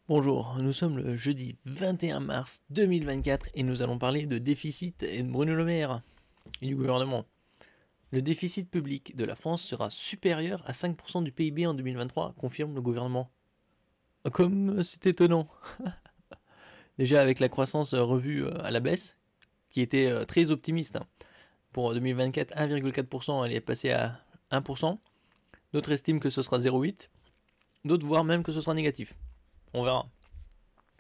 Bonjour, nous sommes le jeudi 21 mars 2024 et nous allons parler de déficit et de Bruno Le Maire et du gouvernement. Le déficit public de la France sera supérieur à 5% du PIB en 2023, confirme le gouvernement. Comme c'est étonnant. Déjà avec la croissance revue à la baisse, qui était très optimiste. Pour 2024, 1,4%, elle est passée à 1%. D'autres estiment que ce sera 0,8%. D'autres voient même que ce sera négatif. On verra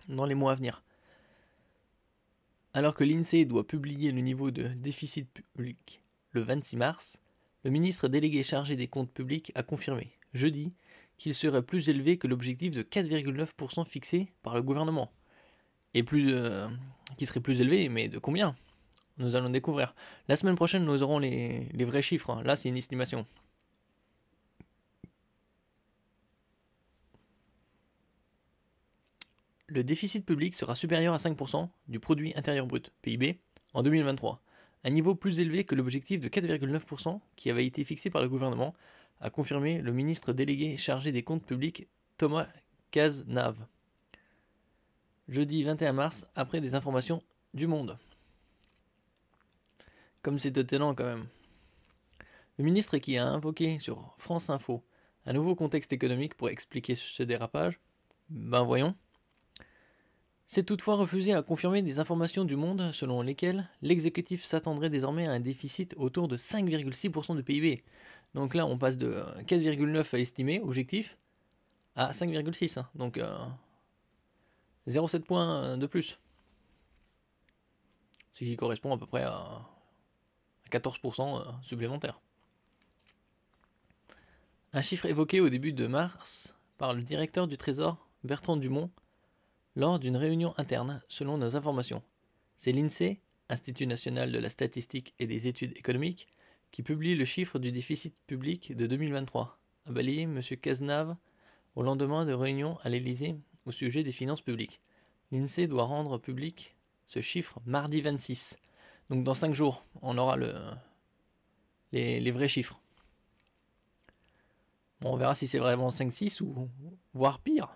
dans les mois à venir. Alors que l'INSEE doit publier le niveau de déficit public le 26 mars, le ministre délégué chargé des comptes publics a confirmé, jeudi, qu'il serait plus élevé que l'objectif de 4,9% fixé par le gouvernement. Et qui serait plus élevé, mais de combien? Nous allons découvrir. La semaine prochaine, nous aurons les vrais chiffres. Là, c'est une estimation. Le déficit public sera supérieur à 5% du produit intérieur brut, PIB, en 2023, un niveau plus élevé que l'objectif de 4,9% qui avait été fixé par le gouvernement, a confirmé le ministre délégué chargé des comptes publics Thomas Cazenave. Jeudi 21 mars, après des informations du Monde. Comme c'est étonnant quand même. Le ministre qui a invoqué sur France Info un nouveau contexte économique pour expliquer ce dérapage, ben voyons. C'est toutefois refusé à confirmer des informations du Monde selon lesquelles l'exécutif s'attendrait désormais à un déficit autour de 5,6% du PIB. Donc là, on passe de 4,9 à estimer, objectif, à 5,6. Donc 0,7 points de plus. Ce qui correspond à peu près à 14% supplémentaire. Un chiffre évoqué au début de mars par le directeur du Trésor, Bertrand Dumont, lors d'une réunion interne, selon nos informations. C'est l'INSEE, Institut national de la statistique et des études économiques, qui publie le chiffre du déficit public de 2023, a balayé M. Cazenave au lendemain de réunion à l'Élysée au sujet des finances publiques. L'INSEE doit rendre public ce chiffre mardi 26. Donc dans 5 jours, on aura les vrais chiffres. Bon, on verra si c'est vraiment 5,6 ou voire pire.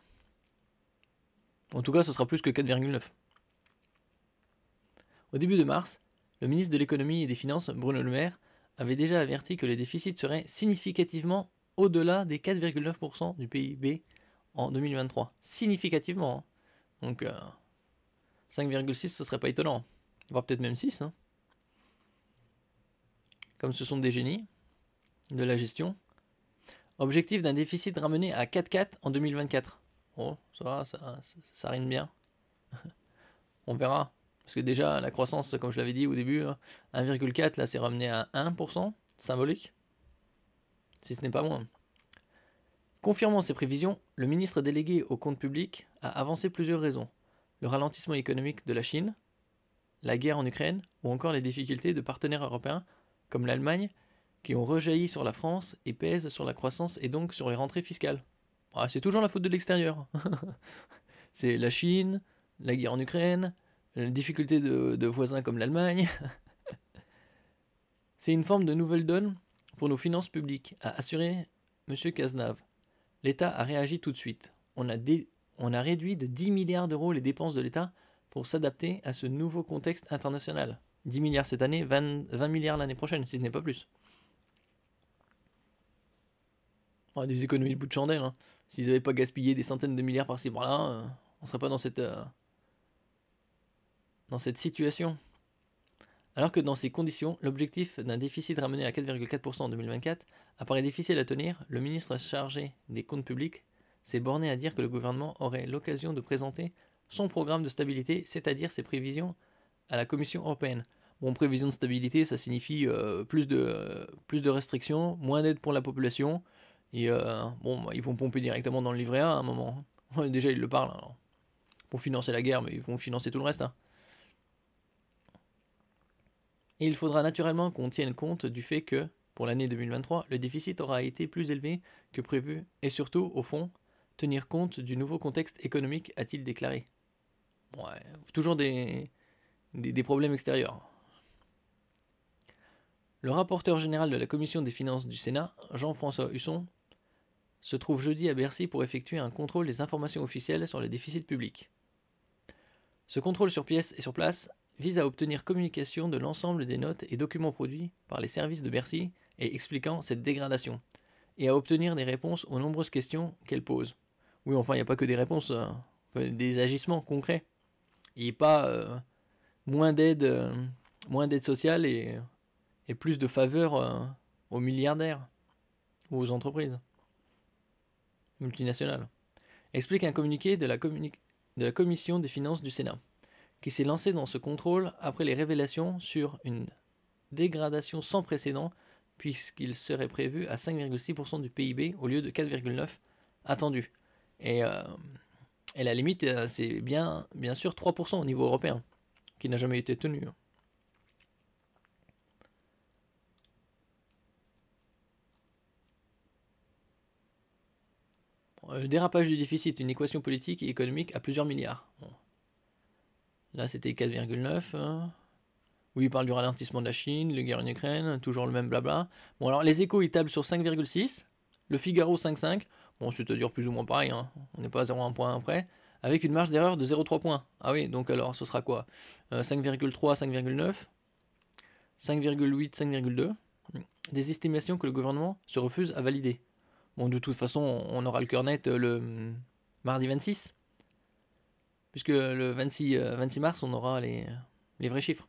En tout cas, ce sera plus que 4,9. Au début de mars, le ministre de l'économie et des finances, Bruno Le Maire, avait déjà averti que le déficit serait significativement au-delà des 4,9% du PIB en 2023. Significativement. Donc 5,6, ce serait pas étonnant. Voire peut-être même 6. Comme ce sont des génies de la gestion. Objectif d'un déficit ramené à 4,4 en 2024. Oh, ça rime bien. On verra. Parce que déjà, la croissance, comme je l'avais dit au début, 1,4, là, c'est ramené à 1%, symbolique. Si ce n'est pas moins. Confirmant ces prévisions, le ministre délégué au compte public a avancé plusieurs raisons. Le ralentissement économique de la Chine, la guerre en Ukraine, ou encore les difficultés de partenaires européens, comme l'Allemagne, qui ont rejailli sur la France et pèsent sur la croissance et donc sur les rentrées fiscales. Ah, c'est toujours la faute de l'extérieur. C'est la Chine, la guerre en Ukraine, les difficultés de voisins comme l'Allemagne. C'est une forme de nouvelle donne pour nos finances publiques, a assuré M. Cazenave. L'État a réagi tout de suite. On a réduit de 10 milliards d'euros les dépenses de l'État pour s'adapter à ce nouveau contexte international. 10 milliards cette année, 20 milliards l'année prochaine, si ce n'est pas plus. Des économies de bout de chandelle. S'ils n'avaient pas gaspillé des centaines de milliards par-ci par-là, on ne serait pas dans cette situation. Alors que dans ces conditions, l'objectif d'un déficit ramené à 4,4% en 2024 apparaît difficile à tenir, le ministre chargé des comptes publics s'est borné à dire que le gouvernement aurait l'occasion de présenter son programme de stabilité, c'est-à-dire ses prévisions à la Commission européenne. Bon, prévision de stabilité, ça signifie plus de restrictions, moins d'aide pour la population, et ils vont pomper directement dans le livret A à un moment. Déjà, ils le parlent, alors, pour financer la guerre, mais ils vont financer tout le reste. Et il faudra naturellement qu'on tienne compte du fait que, pour l'année 2023, le déficit aura été plus élevé que prévu, et surtout, au fond, tenir compte du nouveau contexte économique, a-t-il déclaré. Ouais, toujours des problèmes extérieurs. Le rapporteur général de la Commission des finances du Sénat, Jean-François Husson, se trouve jeudi à Bercy pour effectuer un contrôle des informations officielles sur les déficits publics. Ce contrôle sur pièce et sur place vise à obtenir communication de l'ensemble des notes et documents produits par les services de Bercy et expliquant cette dégradation, et à obtenir des réponses aux nombreuses questions qu'elle pose. Oui, enfin, il n'y a pas que des réponses, des agissements concrets. Il n'y a pas moins d'aide sociale et plus de faveur aux milliardaires ou aux entreprises multinationales. Explique un communiqué de la Commission des finances du Sénat, qui s'est lancé dans ce contrôle après les révélations sur une dégradation sans précédent, puisqu'il serait prévu à 5,6% du PIB au lieu de 4,9% attendu. Et la limite, c'est bien sûr 3% au niveau européen, qui n'a jamais été tenu. Le dérapage du déficit, une équation politique et économique à plusieurs milliards. Bon. Là, c'était 4,9. Oui, il parle du ralentissement de la Chine, les guerres en Ukraine, toujours le même blabla. Bon, alors les Échos, ils tablent sur 5,6. Le Figaro, 5,5. Bon, c'est-à-dire plus ou moins pareil. Hein. On n'est pas à 0,1 point près. Avec une marge d'erreur de 0,3 points. Ah oui, donc alors, ce sera quoi 5,3, 5,9. 5,8, 5,2. Des estimations que le gouvernement se refuse à valider. Bon, de toute façon, on aura le cœur net le mardi 26. Puisque le 26 mars, on aura les vrais chiffres.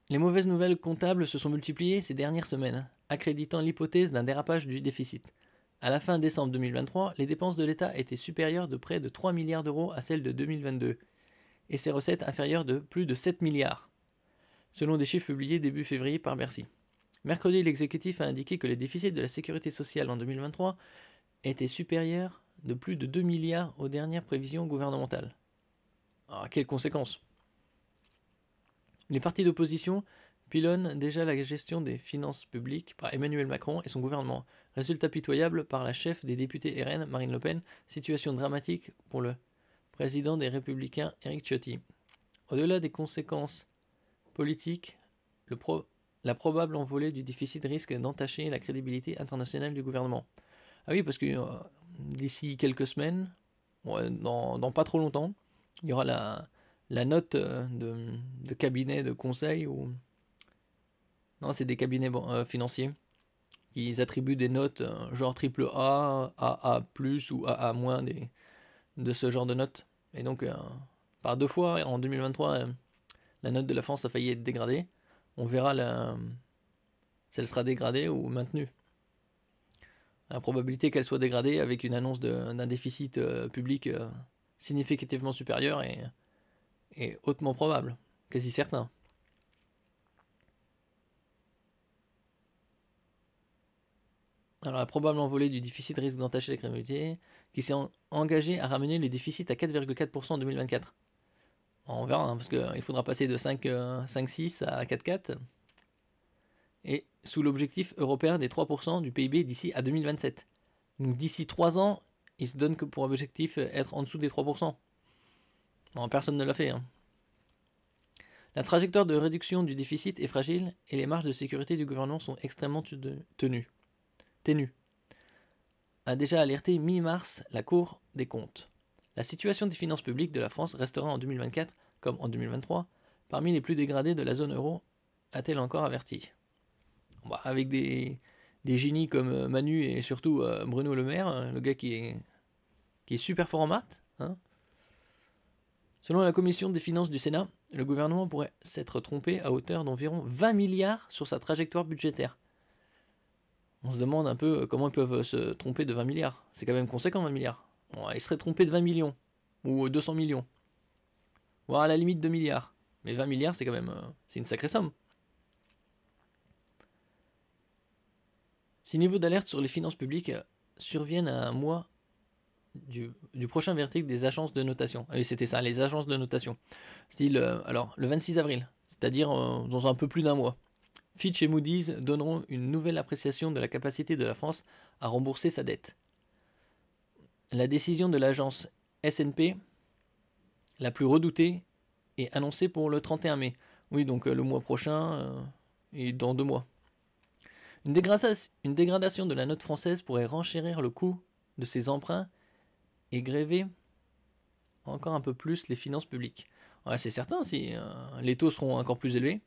Les mauvaises nouvelles comptables se sont multipliées ces dernières semaines, accréditant l'hypothèse d'un dérapage du déficit. À la fin décembre 2023, les dépenses de l'État étaient supérieures de près de 3 milliards d'euros à celles de 2022, et ses recettes inférieures de plus de 7 milliards, selon des chiffres publiés début février par Bercy. Mercredi, l'exécutif a indiqué que les déficits de la sécurité sociale en 2023 étaient supérieurs de plus de 2 milliards aux dernières prévisions gouvernementales. Alors, quelles conséquences ? Les partis d'opposition pilonnent déjà la gestion des finances publiques par Emmanuel Macron et son gouvernement. Résultat pitoyable par la chef des députés RN, Marine Le Pen, situation dramatique pour le président des Républicains, Éric Ciotti. Au-delà des conséquences politiques, la probable envolée du déficit risque d'entacher la crédibilité internationale du gouvernement. Ah oui, parce que d'ici quelques semaines, dans pas trop longtemps, il y aura la note de cabinet de conseil ou... Non, c'est des cabinets financiers qui attribuent des notes genre AAA, AA+, ou AA- de ce genre de notes. Et donc, par deux fois, en 2023, la note de la France a failli être dégradée. On verra si elle sera dégradée ou maintenue. La probabilité qu'elle soit dégradée avec une annonce d'un déficit public significativement supérieur est hautement probable, quasi certain. Alors la probable envolée du déficit risque d'entacher la crédibilité, qui s'est engagé à ramener le déficit à 4,4% en 2024. On verra, hein, parce qu'il faudra passer de 5,6 à 4,4. Et sous l'objectif européen des 3% du PIB d'ici à 2027. Donc d'ici 3 ans, il se donne que pour objectif être en dessous des 3%. Bon, personne ne l'a fait. Hein. La trajectoire de réduction du déficit est fragile et les marges de sécurité du gouvernement sont extrêmement ténues. A déjà alerté mi-mars la Cour des comptes. La situation des finances publiques de la France restera en 2024, comme en 2023, parmi les plus dégradées de la zone euro, a-t-elle encore averti. Bah, avec des génies comme Manu et surtout Bruno Le Maire, le gars qui est super fort en maths. Hein. Selon la commission des finances du Sénat, le gouvernement pourrait s'être trompé à hauteur d'environ 20 milliards sur sa trajectoire budgétaire. On se demande un peu comment ils peuvent se tromper de 20 milliards. C'est quand même conséquent 20 milliards. Bon, ils seraient trompés de 20 millions. Ou 200 millions. Voire à la limite 2 milliards. Mais 20 milliards, c'est quand même c'est une sacrée somme. Ces niveaux d'alerte sur les finances publiques surviennent à un mois du prochain verdict des agences de notation. Ah oui, c'était ça, les agences de notation. Style, alors, le 26 avril, c'est-à-dire dans un peu plus d'un mois. Fitch et Moody's donneront une nouvelle appréciation de la capacité de la France à rembourser sa dette. La décision de l'agence S&P, la plus redoutée, est annoncée pour le 31 mai. Oui, donc le mois prochain et dans 2 mois. Une dégradation de la note française pourrait renchérir le coût de ces emprunts et gréver encore un peu plus les finances publiques. Ouais, c'est certain, si les taux seront encore plus élevés.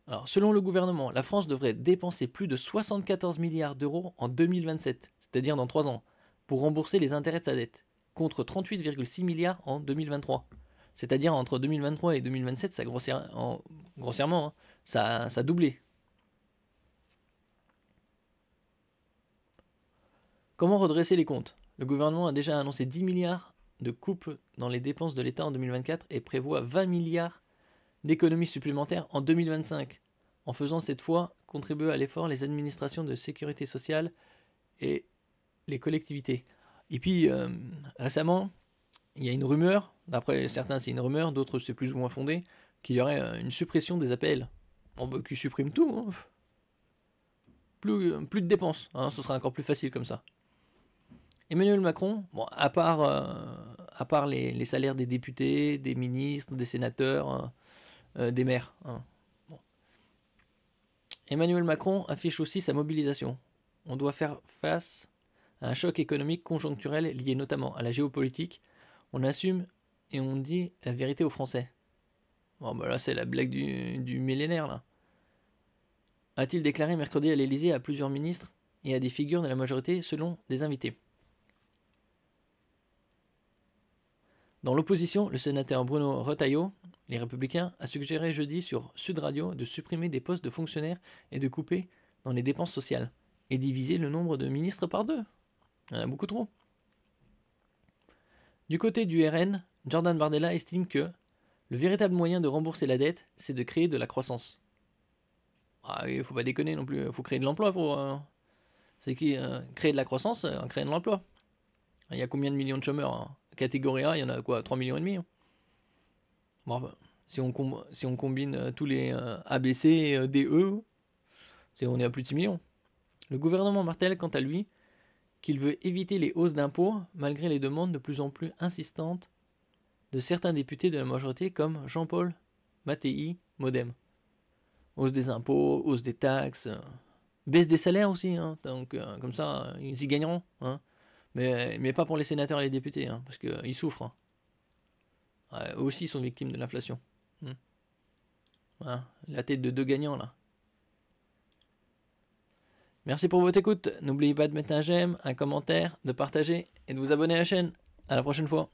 Alors, selon le gouvernement, la France devrait dépenser plus de 74 milliards d'euros en 2027, c'est-à-dire dans 3 ans, pour rembourser les intérêts de sa dette, contre 38,6 milliards en 2023. C'est-à-dire entre 2023 et 2027, ça grossièrement, hein, ça a doublé. Comment redresser les comptes? Le gouvernement a déjà annoncé 10 milliards de coupes dans les dépenses de l'État en 2024 et prévoit 20 milliards d'économies supplémentaires en 2025, en faisant cette fois contribuer à l'effort les administrations de sécurité sociale et les collectivités. Et puis, récemment, il y a une rumeur, d'après certains c'est une rumeur, d'autres c'est plus ou moins fondé, qu'il y aurait une suppression des APL. Bon, bah, qui supprime tout. Hein. Plus de dépenses, hein, ce sera encore plus facile comme ça. Emmanuel Macron, bon, à part les salaires des députés, des ministres, des sénateurs, des maires. Hein. Bon. Emmanuel Macron affiche aussi sa mobilisation. On doit faire face à un choc économique conjoncturel lié notamment à la géopolitique. On assume et on dit la vérité aux Français. Bon, bah là, c'est la blague du millénaire, là. A-t-il déclaré mercredi à l'Élysée à plusieurs ministres et à des figures de la majorité selon des invités. Dans l'opposition, le sénateur Bruno Retailleau, les Républicains, a suggéré jeudi sur Sud Radio de supprimer des postes de fonctionnaires et de couper dans les dépenses sociales, et diviser le nombre de ministres par 2. Il y en a beaucoup trop. Du côté du RN, Jordan Bardella estime que le véritable moyen de rembourser la dette, c'est de créer de la croissance. Ah oui, faut pas déconner non plus, il faut créer de l'emploi pour... c'est qui créer de la croissance en créant de l'emploi. Il y a combien de millions de chômeurs hein? Catégorie A, il y en a quoi 3,5 millions. Bon, si on combine tous les ABC, DE, on est à plus de 6 millions. Le gouvernement martèle, quant à lui, qu'il veut éviter les hausses d'impôts, malgré les demandes de plus en plus insistantes de certains députés de la majorité, comme Jean-Paul Mattei, Modem. Hausse des impôts, hausse des taxes, baisse des salaires aussi, hein, donc comme ça, ils y gagneront. Hein. Mais pas pour les sénateurs et les députés, hein, parce qu'ils souffrent. Hein. Ouais, eux aussi sont victimes de l'inflation. Voilà, la tête de 2 gagnants là. Merci pour votre écoute. N'oubliez pas de mettre un j'aime, un commentaire, de partager et de vous abonner à la chaîne. À la prochaine fois.